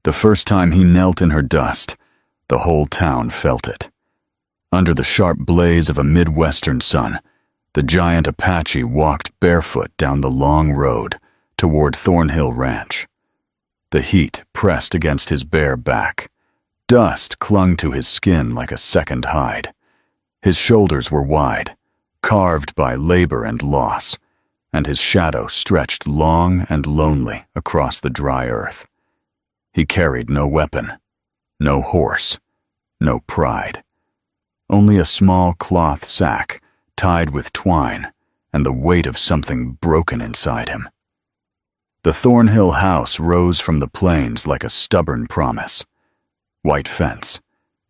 The first time he knelt in her dust, the whole town felt it. Under the sharp blaze of a Midwestern sun, the giant Apache walked barefoot down the long road toward Thornhill Ranch. The heat pressed against his bare back. Dust clung to his skin like a second hide. His shoulders were wide, carved by labor and loss, and his shadow stretched long and lonely across the dry earth. He carried no weapon, no horse, no pride. Only a small cloth sack tied with twine and the weight of something broken inside him. The Thornhill house rose from the plains like a stubborn promise. White fence,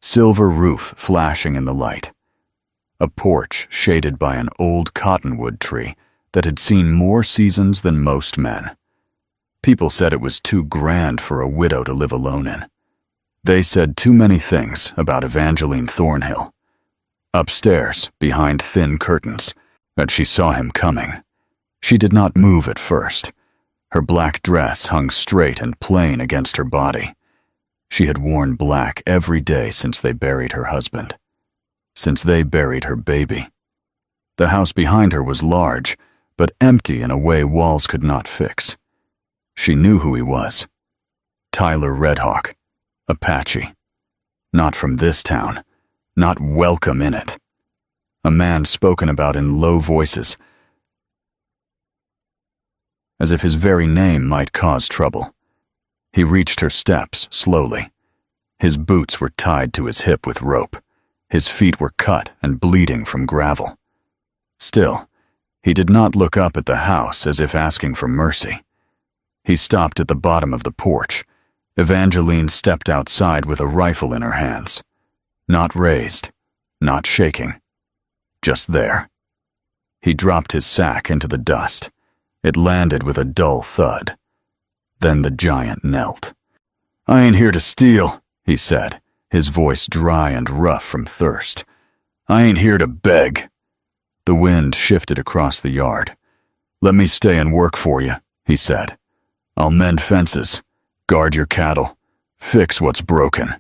silver roof flashing in the light. A porch shaded by an old cottonwood tree that had seen more seasons than most men. People said it was too grand for a widow to live alone in. They said too many things about Evangeline Thornhill. Upstairs, behind thin curtains, that she saw him coming. She did not move at first. Her black dress hung straight and plain against her body. She had worn black every day since they buried her husband. Since they buried her baby. The house behind her was large, but empty in a way walls could not fix. She knew who he was. Tyler Redhawk, Apache. Not from this town. Not welcome in it. A man spoken about in low voices, as if his very name might cause trouble. He reached her steps slowly. His boots were tied to his hip with rope. His feet were cut and bleeding from gravel. Still, he did not look up at the house as if asking for mercy. He stopped at the bottom of the porch. Evangeline stepped outside with a rifle in her hands. Not raised, not shaking, just there. He dropped his sack into the dust. It landed with a dull thud. Then the giant knelt. "I ain't here to steal," he said, his voice dry and rough from thirst. "I ain't here to beg." The wind shifted across the yard. "Let me stay and work for you," he said. "I'll mend fences, guard your cattle, fix what's broken."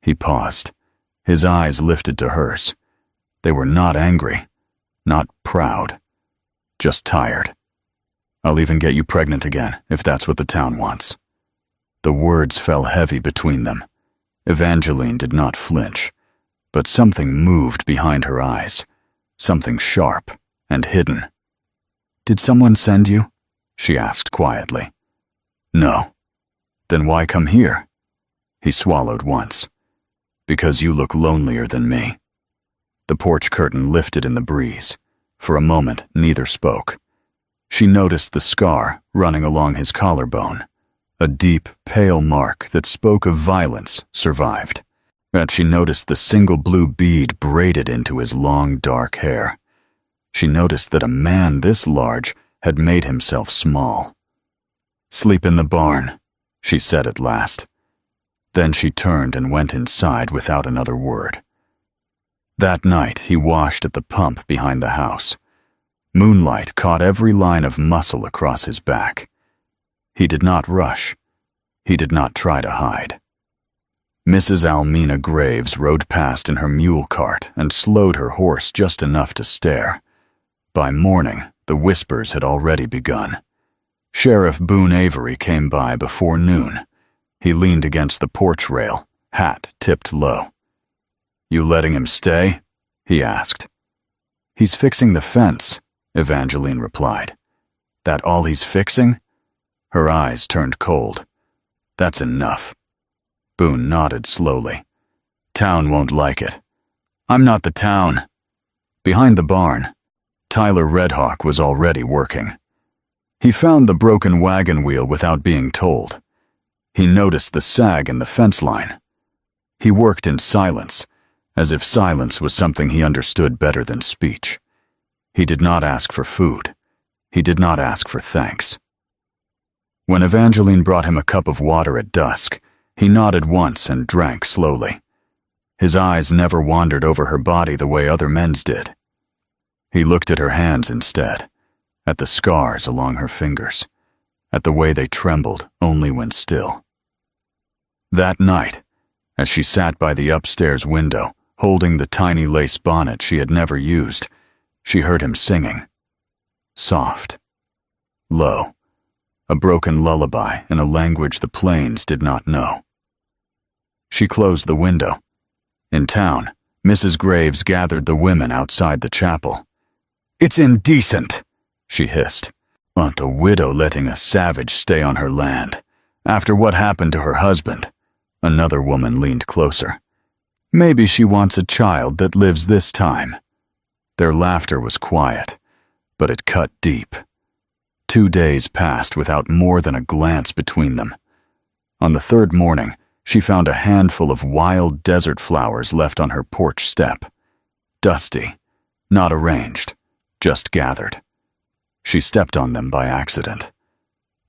He paused. His eyes lifted to hers. They were not angry, not proud, just tired. "I'll even get you pregnant again, if that's what the town wants." The words fell heavy between them. Evangeline did not flinch, but something moved behind her eyes, something sharp and hidden. "Did someone send you?" she asked quietly. "No." "Then why come here?" He swallowed once. "Because you look lonelier than me." The porch curtain lifted in the breeze. For a moment, neither spoke. She noticed the scar running along his collarbone. A deep, pale mark that spoke of violence survived. And she noticed the single blue bead braided into his long, dark hair. She noticed that a man this large had made himself small. "Sleep in the barn," she said at last. Then she turned and went inside without another word. That night he washed at the pump behind the house. Moonlight caught every line of muscle across his back. He did not rush. He did not try to hide. Mrs. Almina Graves rode past in her mule cart and slowed her horse just enough to stare. By morning, the whispers had already begun. Sheriff Boone Avery came by before noon. He leaned against the porch rail, hat tipped low. "You letting him stay?" he asked. "He's fixing the fence," Evangeline replied. "That all he's fixing?" Her eyes turned cold. "That's enough." Boone nodded slowly. "Town won't like it." "I'm not the town." Behind the barn, Tyler Redhawk was already working. He found the broken wagon wheel without being told. He noticed the sag in the fence line. He worked in silence, as if silence was something he understood better than speech. He did not ask for food. He did not ask for thanks. When Evangeline brought him a cup of water at dusk, he nodded once and drank slowly. His eyes never wandered over her body the way other men's did. He looked at her hands instead, at the scars along her fingers, at the way they trembled only when still. That night, as she sat by the upstairs window, holding the tiny lace bonnet she had never used, she heard him singing. Soft. Low. A broken lullaby in a language the plains did not know. She closed the window. In town, Mrs. Graves gathered the women outside the chapel. "It's indecent," she hissed. "Want a widow letting a savage stay on her land? After what happened to her husband?" Another woman leaned closer. "Maybe she wants a child that lives this time." Their laughter was quiet, but it cut deep. 2 days passed without more than a glance between them. On the third morning, she found a handful of wild desert flowers left on her porch step. Dusty, not arranged, just gathered. She stepped on them by accident.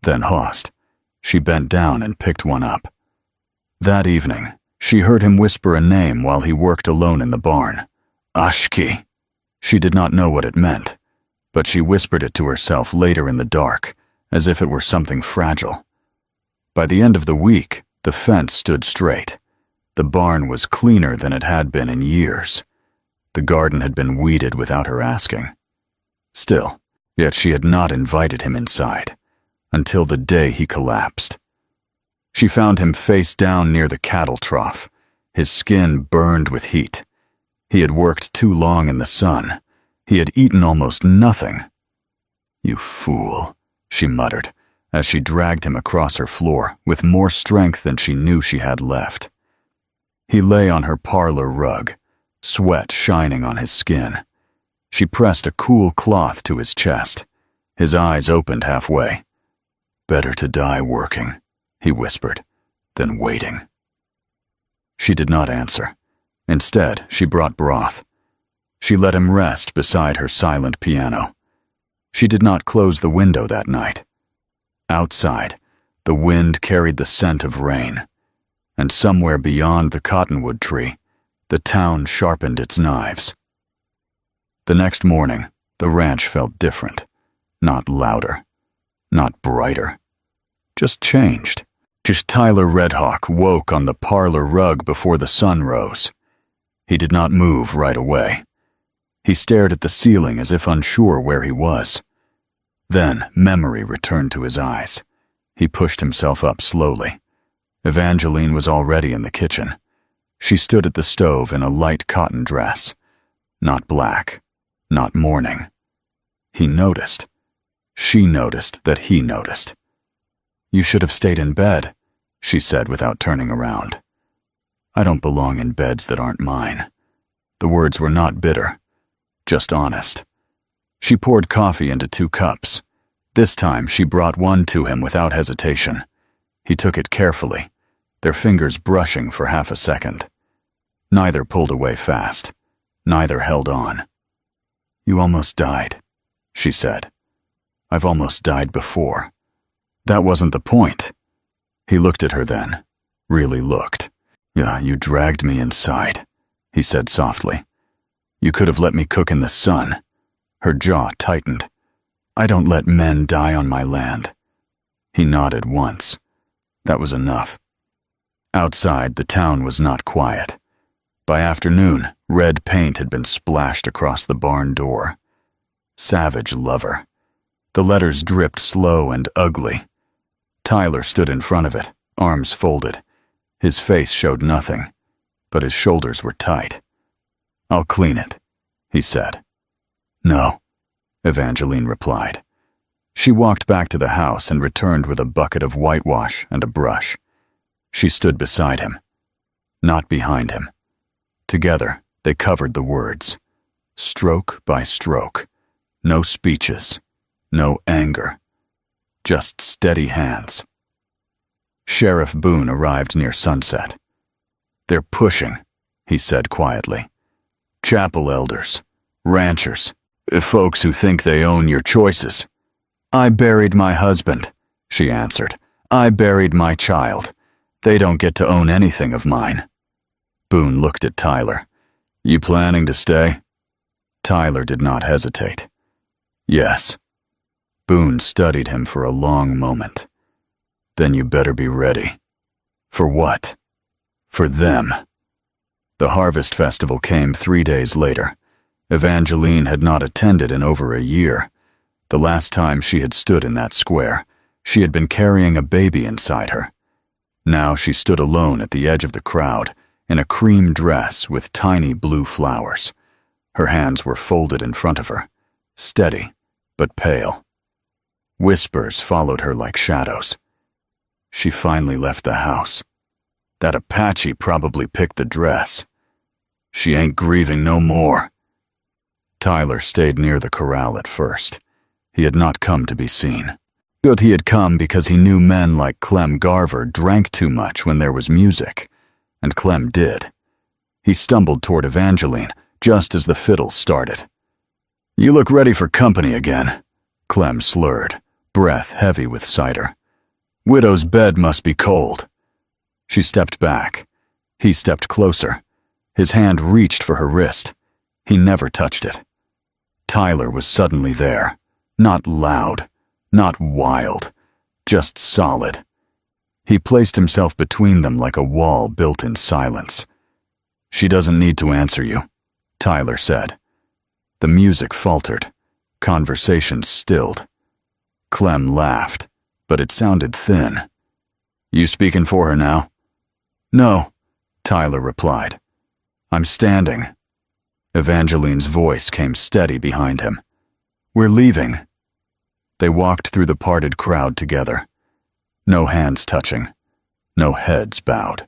Then Host. She bent down and picked one up. That evening, she heard him whisper a name while he worked alone in the barn. Ashki. She did not know what it meant, but she whispered it to herself later in the dark, as if it were something fragile. By the end of the week, the fence stood straight. The barn was cleaner than it had been in years. The garden had been weeded without her asking. Still, yet she had not invited him inside, until the day he collapsed. She found him face down near the cattle trough. His skin burned with heat. He had worked too long in the sun. He had eaten almost nothing. "You fool," she muttered, as she dragged him across her floor with more strength than she knew she had left. He lay on her parlor rug, sweat shining on his skin. She pressed a cool cloth to his chest. His eyes opened halfway. "Better to die working," he whispered, "than waiting." She did not answer. Instead, she brought broth. She let him rest beside her silent piano. She did not close the window that night. Outside, the wind carried the scent of rain, and somewhere beyond the cottonwood tree, the town sharpened its knives. The next morning, the ranch felt different. Not louder, not brighter, just changed. Just Tyler Redhawk woke on the parlor rug before the sun rose. He did not move right away. He stared at the ceiling as if unsure where he was. Then memory returned to his eyes. He pushed himself up slowly. Evangeline was already in the kitchen. She stood at the stove in a light cotton dress. Not black, not mourning. He noticed. She noticed that he noticed. "You should have stayed in bed," she said without turning around. "I don't belong in beds that aren't mine." The words were not bitter, just honest. She poured coffee into 2 cups. This time she brought one to him without hesitation. He took it carefully, their fingers brushing for half a second. Neither pulled away fast. Neither held on. "You almost died," she said. "I've almost died before." That wasn't the point. He looked at her then, really looked. "Yeah, you dragged me inside," he said softly. "You could have let me cook in the sun." Her jaw tightened. "I don't let men die on my land." He nodded once. That was enough. Outside, the town was not quiet. By afternoon, red paint had been splashed across the barn door. Savage lover. The letters dripped slow and ugly. Tyler stood in front of it, arms folded. His face showed nothing, but his shoulders were tight. "I'll clean it," he said. "No," Evangeline replied. She walked back to the house and returned with a bucket of whitewash and a brush. She stood beside him, not behind him. Together, they covered the words, stroke by stroke. No speeches, no anger, just steady hands. Sheriff Boone arrived near sunset. "They're pushing," he said quietly. "Chapel elders, ranchers, folks who think they own your choices." "I buried my husband," she answered. "I buried my child. They don't get to own anything of mine." Boone looked at Tyler. "You planning to stay?" Tyler did not hesitate. "Yes." Boone studied him for a long moment. "Then you better be ready. For what? For them. The harvest festival came 3 days later. Evangeline had not attended in over a year. The last time she had stood in that square, she had been carrying a baby inside her. Now she stood alone at the edge of the crowd, in a cream dress with tiny blue flowers. Her hands were folded in front of her, steady but pale. Whispers followed her like shadows. She finally left the house. That Apache probably picked the dress. She ain't grieving no more. Tyler stayed near the corral at first. He had not come to be seen. Good he had come because he knew men like Clem Garver drank too much when there was music, and Clem did. He stumbled toward Evangeline just as the fiddle started. "You look ready for company again," Clem slurred, breath heavy with cider. "Widow's bed must be cold." She stepped back. He stepped closer. His hand reached for her wrist. He never touched it. Tyler was suddenly there, not loud, not wild, just solid. He placed himself between them like a wall built in silence. "She doesn't need to answer you," Tyler said. The music faltered. Conversation stilled. Clem laughed, but it sounded thin. "You speaking for her now?" "No," Tyler replied. "I'm standing." Evangeline's voice came steady behind him. "We're leaving." They walked through the parted crowd together. No hands touching, no heads bowed.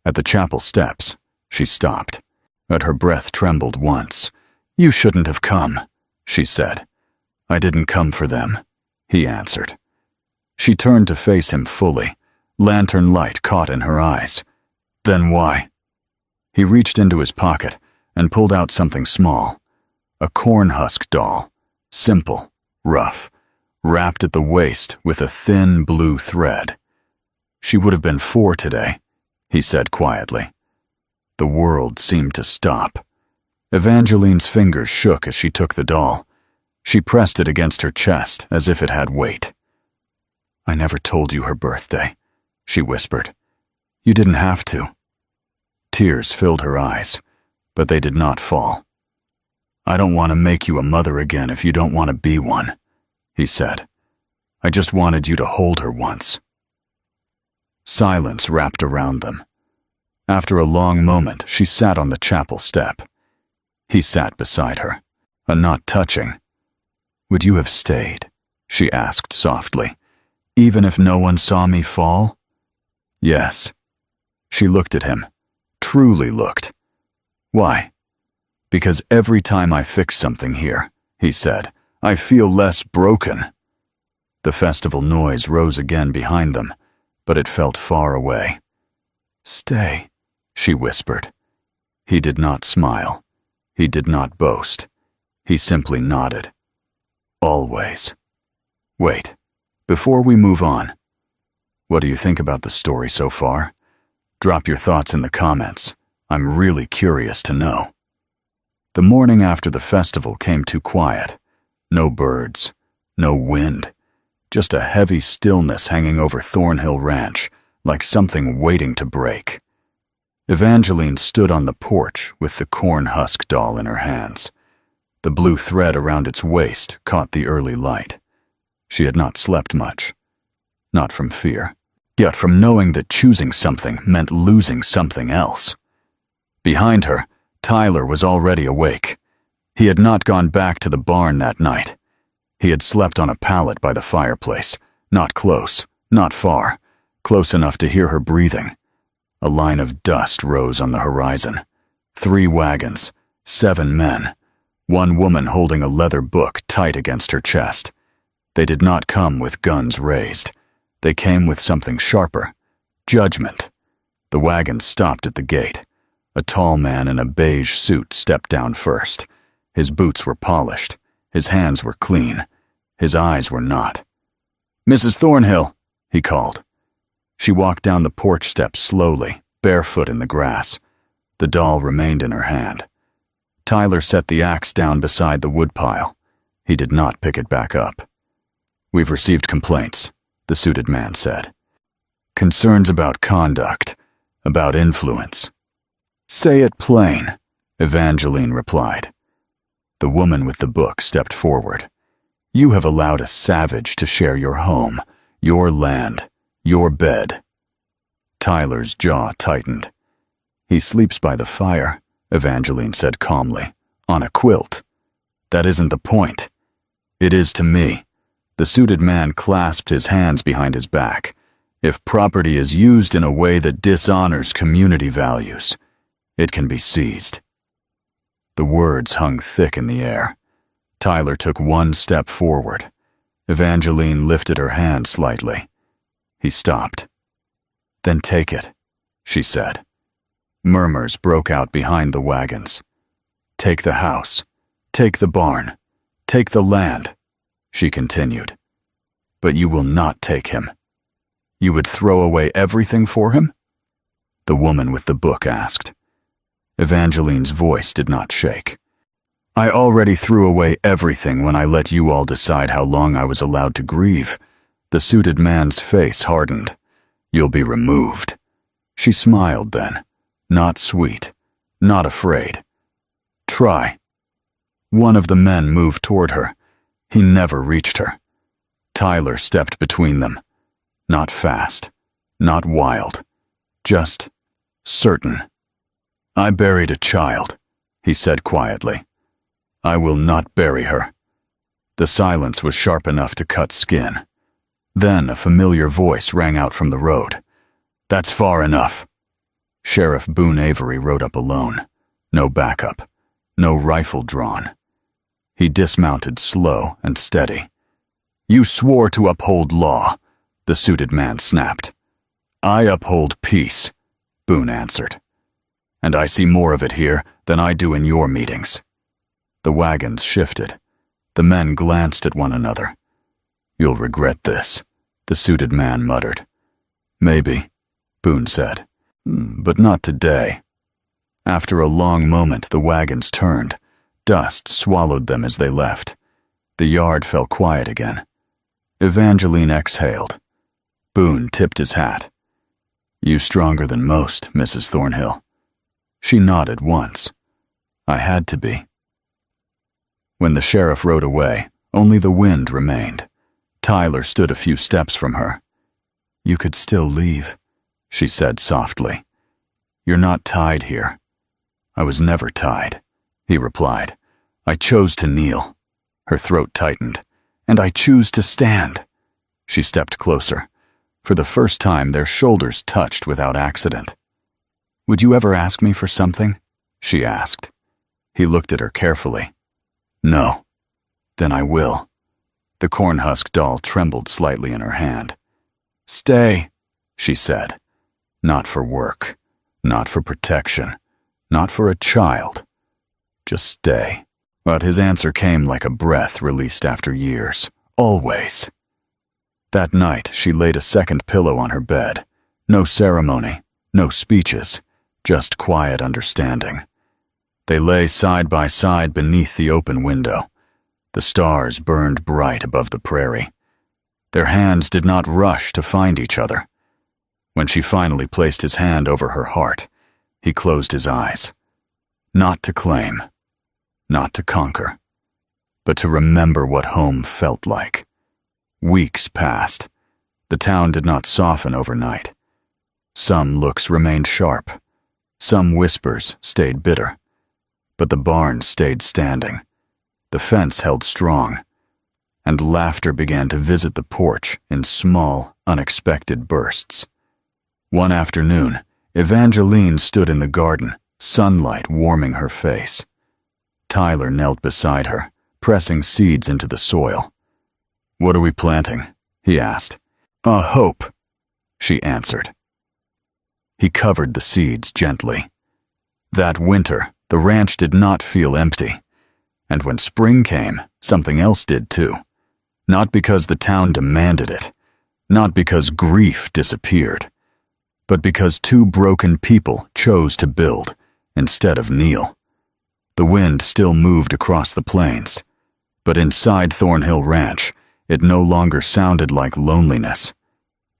At the chapel steps, she stopped, but her breath trembled once. "You shouldn't have come," she said. "I didn't come for them," he answered. She turned to face him fully, lantern light caught in her eyes. "Then why?" He reached into his pocket and pulled out something small, a corn husk doll, simple, rough, wrapped at the waist with a thin blue thread. "She would have been 4 today," he said quietly. The world seemed to stop. Evangeline's fingers shook as she took the doll. She pressed it against her chest as if it had weight. "I never told you her birthday," she whispered. "You didn't have to." Tears filled her eyes, but they did not fall. "I don't want to make you a mother again if you don't want to be one," he said. "I just wanted you to hold her once." Silence wrapped around them. After a long moment, she sat on the chapel step. He sat beside her, a not touching. "Would you have stayed?" she asked softly, "even if no one saw me fall?" "Yes." She looked at him, truly looked. "Why?" "Because every time I fix something here," he said, "I feel less broken." The festival noise rose again behind them, but it felt far away. "Stay," she whispered. He did not smile. He did not boast. He simply nodded. "Always." "Wait, before we move on, what do you think about the story so far? Drop your thoughts in the comments. I'm really curious to know." The morning after the festival came too quiet. No birds, no wind, just a heavy stillness hanging over Thornhill Ranch, like something waiting to break. Evangeline stood on the porch with the corn husk doll in her hands. The blue thread around its waist caught the early light. She had not slept much. Not from fear, yet from knowing that choosing something meant losing something else. Behind her, Tyler was already awake. He had not gone back to the barn that night. He had slept on a pallet by the fireplace, not close, not far, close enough to hear her breathing. A line of dust rose on the horizon. 3 wagons, 7 men, 1 woman holding a leather book tight against her chest. They did not come with guns raised. They came with something sharper, judgment. The wagons stopped at the gate. A tall man in a beige suit stepped down first. His boots were polished. His hands were clean. His eyes were not. "Mrs. Thornhill," he called. She walked down the porch steps slowly, barefoot in the grass. The doll remained in her hand. Tyler set the axe down beside the woodpile. He did not pick it back up. "We've received complaints," the suited man said. Concerns about conduct, about influence. Say it plain, Evangeline replied. The woman with the book stepped forward. You have allowed a savage to share your home, your land, your bed. Tyler's jaw tightened. He sleeps by the fire, Evangeline said calmly, on a quilt. That isn't the point. It is to me. The suited man clasped his hands behind his back. If property is used in a way that dishonors community values, it can be seized. The words hung thick in the air. Tyler took one step forward. Evangeline lifted her hand slightly. He stopped. Then take it, she said. Murmurs broke out behind the wagons. Take the house. Take the barn. Take the land, she continued. But you will not take him. You would throw away everything for him? The woman with the book asked. Evangeline's voice did not shake. I already threw away everything when I let you all decide how long I was allowed to grieve. The suited man's face hardened. You'll be removed. She smiled then, not sweet, not afraid. Try. One of the men moved toward her. He never reached her. Tyler stepped between them. Not fast, not wild, just certain. I buried a child, he said quietly. I will not bury her. The silence was sharp enough to cut skin. Then a familiar voice rang out from the road. That's far enough. Sheriff Boone Avery rode up alone. No backup, no rifle drawn. He dismounted slow and steady. You swore to uphold law, the suited man snapped. I uphold peace, Boone answered. And I see more of it here than I do in your meetings. The wagons shifted. The men glanced at one another. You'll regret this, the suited man muttered. Maybe, Boone said, but not today. After a long moment, the wagons turned. Dust swallowed them as they left. The yard fell quiet again. Evangeline exhaled. Boone tipped his hat. You stronger than most, Mrs. Thornhill. She nodded once. I had to be. When the sheriff rode away, only the wind remained. Tyler stood a few steps from her. You could still leave, she said softly. You're not tied here. I was never tied, he replied. I chose to kneel. Her throat tightened. And I choose to stand. She stepped closer. For the first time, their shoulders touched without accident. Would you ever ask me for something? She asked. He looked at her carefully. No. Then I will. The cornhusk doll trembled slightly in her hand. Stay, she said. Not for work, not for protection, not for a child. Just stay. But his answer came like a breath released after years. Always. That night, she laid a second pillow on her bed. No ceremony, no speeches, just quiet understanding. They lay side by side beneath the open window. The stars burned bright above the prairie. Their hands did not rush to find each other. When she finally placed his hand over her heart, he closed his eyes. Not to claim, not to conquer, but to remember what home felt like. Weeks passed. The town did not soften overnight. Some looks remained sharp. Some whispers stayed bitter. But the barn stayed standing. The fence held strong. And laughter began to visit the porch in small, unexpected bursts. One afternoon, Evangeline stood in the garden, sunlight warming her face. Tyler knelt beside her, pressing seeds into the soil. What are we planting? He asked. A hope, she answered. He covered the seeds gently. That winter, the ranch did not feel empty. And when spring came, something else did too. Not because the town demanded it, not because grief disappeared, but because two broken people chose to build instead of kneel. The wind still moved across the plains, but inside Thornhill Ranch, it no longer sounded like loneliness.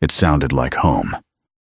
It sounded like home.